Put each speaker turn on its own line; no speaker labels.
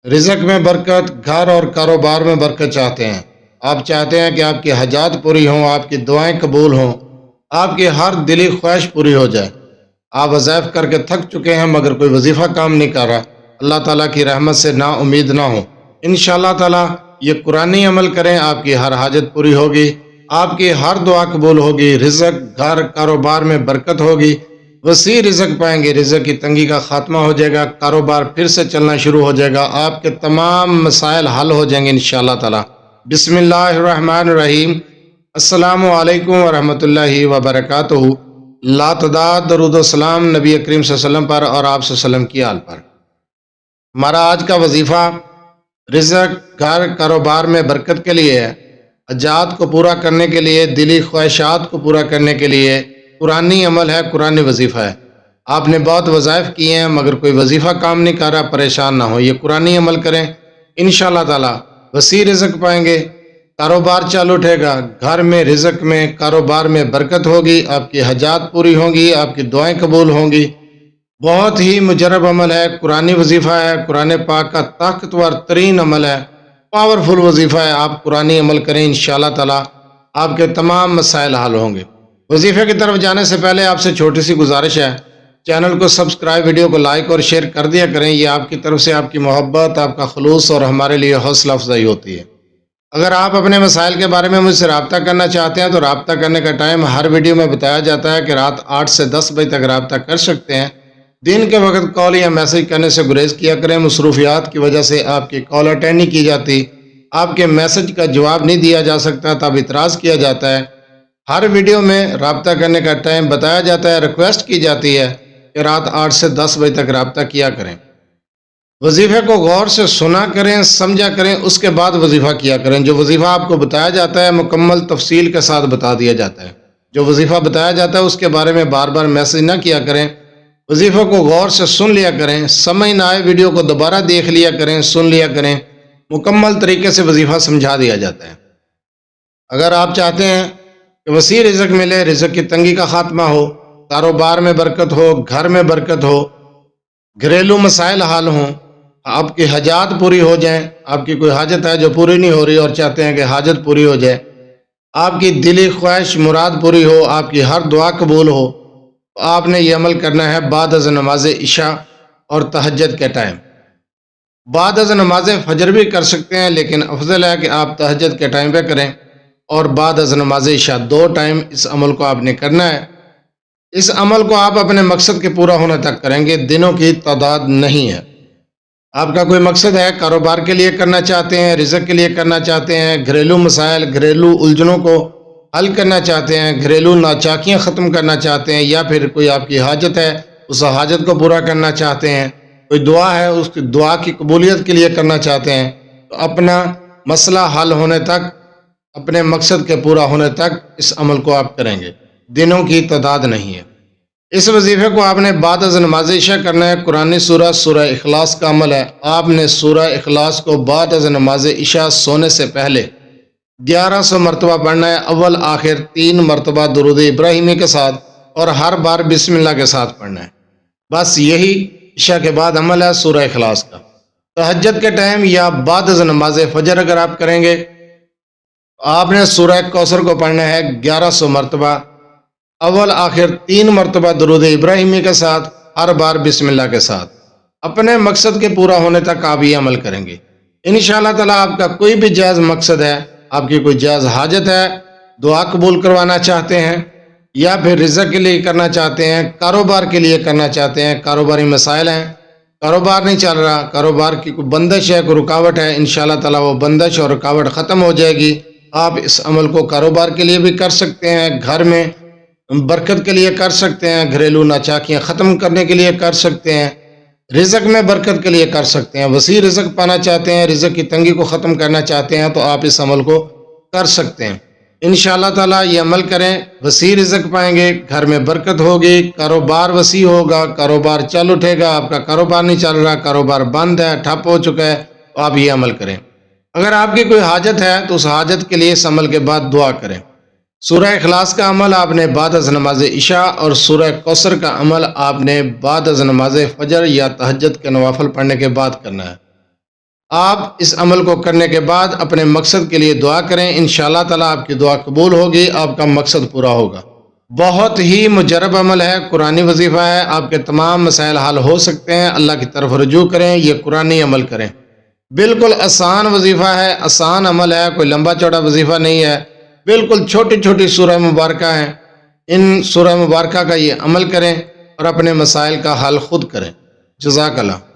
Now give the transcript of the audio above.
رزق میں برکت، گھر اور کاروبار میں برکت چاہتے ہیں، آپ چاہتے ہیں کہ آپ کی حاجات پوری ہوں، آپ کی دعائیں قبول ہوں، آپ کی ہر دلی خواہش پوری ہو جائے۔ آپ وظائف کر کے تھک چکے ہیں مگر کوئی وظیفہ کام نہیں کر رہا، اللہ تعالیٰ کی رحمت سے نا امید نہ ہو، انشاءاللہ تعالیٰ یہ قرآنی عمل کریں، آپ کی ہر حاجت پوری ہوگی، آپ کی ہر دعا قبول ہوگی، رزق، گھر، کاروبار میں برکت ہوگی، وسیع رزق پائیں گے، رزق کی تنگی کا خاتمہ ہو جائے گا، کاروبار پھر سے چلنا شروع ہو جائے گا، آپ کے تمام مسائل حل ہو جائیں گے انشاءاللہ تعالی۔ بسم اللہ الرحمن الرحیم۔ السلام علیکم ورحمۃ اللہ وبرکاتہ۔ لا تعداد درود و سلام نبی کریم صلی اللہ علیہ وسلم پر اور آپ صلی اللہ علیہ وسلم کی آل پر۔ ہمارا آج کا وظیفہ رزق، گھر، کاروبار میں برکت کے لیے ہے، حاجات کو پورا کرنے کے لیے، دلی خواہشات کو پورا کرنے کے لیے قرآنی عمل ہے، قرآنی وظیفہ ہے۔ آپ نے بہت وظائف کیے ہیں مگر کوئی وظیفہ کام نہیں کر رہا، پریشان نہ ہو، یہ قرآنی عمل کریں، انشاءاللہ تعالی وسیع رزق پائیں گے، کاروبار چالو اٹھے گا، گھر میں، رزق میں، کاروبار میں برکت ہوگی، آپ کی حاجات پوری ہوں گی، آپ کی دعائیں قبول ہوں گی۔ بہت ہی مجرب عمل ہے، قرآنی وظیفہ ہے، قرآن پاک کا طاقتور ترین عمل ہے، پاورفل وظیفہ ہے، آپ قرآنی عمل کریں، انشاءاللہ تعالی آپ کے تمام مسائل حل ہوں گے۔ وظیفے کی طرف جانے سے پہلے آپ سے چھوٹی سی گزارش ہے، چینل کو سبسکرائب، ویڈیو کو لائک اور شیئر کر دیا کریں، یہ آپ کی طرف سے آپ کی محبت، آپ کا خلوص اور ہمارے لیے حوصلہ افزائی ہوتی ہے۔ اگر آپ اپنے مسائل کے بارے میں مجھ سے رابطہ کرنا چاہتے ہیں تو رابطہ کرنے کا ٹائم ہر ویڈیو میں بتایا جاتا ہے کہ رات 8 سے 10 بجے تک رابطہ کر سکتے ہیں، دن کے وقت کال یا میسج کرنے سے گریز کیا کریں، مصروفیات کی وجہ سے آپ کی کال اٹینڈ نہیں کی جاتی، آپ کے میسج کا جواب نہیں دیا جا سکتا، تب اعتراض کیا جاتا ہے۔ ہر ویڈیو میں رابطہ کرنے کا ٹائم بتایا جاتا ہے، ریکویسٹ کی جاتی ہے کہ رات 8 سے 10 بجے تک رابطہ کیا کریں۔ وظیفے کو غور سے سنا کریں، سمجھا کریں، اس کے بعد وظیفہ کیا کریں۔ جو وظیفہ آپ کو بتایا جاتا ہے مکمل تفصیل کے ساتھ بتا دیا جاتا ہے، جو وظیفہ بتایا جاتا ہے اس کے بارے میں بار بار میسج نہ کیا کریں، وظیفہ کو غور سے سن لیا کریں، سمجھ نہ آئے ویڈیو کو دوبارہ دیکھ لیا کریں، سن لیا کریں، مکمل طریقے سے وظیفہ سمجھا دیا جاتا ہے۔ اگر آپ چاہتے ہیں کہ وسیع رزق ملے، رزق کی تنگی کا خاتمہ ہو، کاروبار میں برکت ہو، گھر میں برکت ہو، گھریلو مسائل حل ہوں، آپ کی حاجات پوری ہو جائیں، آپ کی کوئی حاجت ہے جو پوری نہیں ہو رہی اور چاہتے ہیں کہ حاجت پوری ہو جائے، آپ کی دلی خواہش مراد پوری ہو، آپ کی ہر دعا قبول ہو، تو آپ نے یہ عمل کرنا ہے بعد از نماز عشاء اور تہجد کے ٹائم۔ بعد از نماز فجر بھی کر سکتے ہیں لیکن افضل ہے کہ آپ تہجد کے ٹائم پہ کریں، اور بعد از نماز عشاء، دو ٹائم اس عمل کو آپ نے کرنا ہے۔ اس عمل کو آپ اپنے مقصد کے پورا ہونے تک کریں گے، دنوں کی تعداد نہیں ہے۔ آپ کا کوئی مقصد ہے، کاروبار کے لیے کرنا چاہتے ہیں، رزق کے لیے کرنا چاہتے ہیں، گھریلو مسائل، گھریلو الجھنوں کو حل کرنا چاہتے ہیں، گھریلو ناچاکیاں ختم کرنا چاہتے ہیں، یا پھر کوئی آپ کی حاجت ہے اس حاجت کو پورا کرنا چاہتے ہیں، کوئی دعا ہے اس کی دعا کی قبولیت کے لیے کرنا چاہتے ہیں، تو اپنا مسئلہ حل ہونے تک، اپنے مقصد کے پورا ہونے تک اس عمل کو آپ کریں گے، دنوں کی تعداد نہیں ہے۔ اس وظیفے کو آپ نے بعد از نماز عشاء کرنا ہے۔ قرآن سورہ اخلاص کا عمل ہے، آپ نے سورہ اخلاص کو بعد از نماز عشاء سونے سے پہلے 1100 مرتبہ پڑھنا ہے، اول آخر 3 مرتبہ درود ابراہیمی کے ساتھ، اور ہر بار بسم اللہ کے ساتھ پڑھنا ہے۔ بس یہی عشاء کے بعد عمل ہے سورہ اخلاص کا۔ تہجد کے ٹائم یا بعد از نماز فجر اگر آپ کریں گے، آپ نے سورہ کوثر کو پڑھنا ہے 1100 مرتبہ، اول آخر 3 مرتبہ درود ابراہیمی کے ساتھ، ہر بار بسم اللہ کے ساتھ۔ اپنے مقصد کے پورا ہونے تک آپ یہ عمل کریں گے، انشاءاللہ تعالی آپ کا کوئی بھی جائز مقصد ہے، آپ کی کوئی جائز حاجت ہے، دعا قبول کروانا چاہتے ہیں، یا پھر رزق کے لیے کرنا چاہتے ہیں، کاروبار کے لیے کرنا چاہتے ہیں، کاروباری مسائل ہیں، کاروبار نہیں چل رہا، کاروبار کی کوئی بندش ہے، کوئی رکاوٹ ہے، انشاءاللہ تعالی وہ بندش اور رکاوٹ ختم ہو جائے گی۔ آپ اس عمل کو کاروبار کے لیے بھی کر سکتے ہیں، گھر میں برکت کے لیے کر سکتے ہیں، گھریلو ناچاکیاں ختم کرنے کے لیے کر سکتے ہیں، رزق میں برکت کے لیے کر سکتے ہیں، وسیع رزق پانا چاہتے ہیں، رزق کی تنگی کو ختم کرنا چاہتے ہیں، تو آپ اس عمل کو کر سکتے ہیں۔ انشاءاللہ تعالی یہ عمل کریں، وسیع رزق پائیں گے، گھر میں برکت ہوگی، کاروبار وسیع ہوگا، کاروبار چل اٹھے گا۔ آپ کا کاروبار نہیں چل رہا، کاروبار بند ہے، ٹھپ ہو چکا ہے، تو آپ یہ عمل کریں۔ اگر آپ کی کوئی حاجت ہے تو اس حاجت کے لیے اس عمل کے بعد دعا کریں۔ سورہ اخلاص کا عمل آپ نے بعد از نماز عشاء، اور سورہ کوثر کا عمل آپ نے بعد از نماز فجر یا تہجد کے نوافل پڑھنے کے بعد کرنا ہے۔ آپ اس عمل کو کرنے کے بعد اپنے مقصد کے لیے دعا کریں، انشاءاللہ تعالیٰ آپ کی دعا قبول ہوگی، آپ کا مقصد پورا ہوگا۔ بہت ہی مجرب عمل ہے، قرآنی وظیفہ ہے، آپ کے تمام مسائل حل ہو سکتے ہیں۔ اللہ کی طرف رجوع کریں، یہ قرآنی عمل کریں، بالکل آسان وظیفہ ہے، آسان عمل ہے، کوئی لمبا چوڑا وظیفہ نہیں ہے، بالکل چھوٹی چھوٹی سورہ مبارکہ ہیں۔ ان سورہ مبارکہ کا یہ عمل کریں اور اپنے مسائل کا حل خود کریں۔ جزاک اللہ۔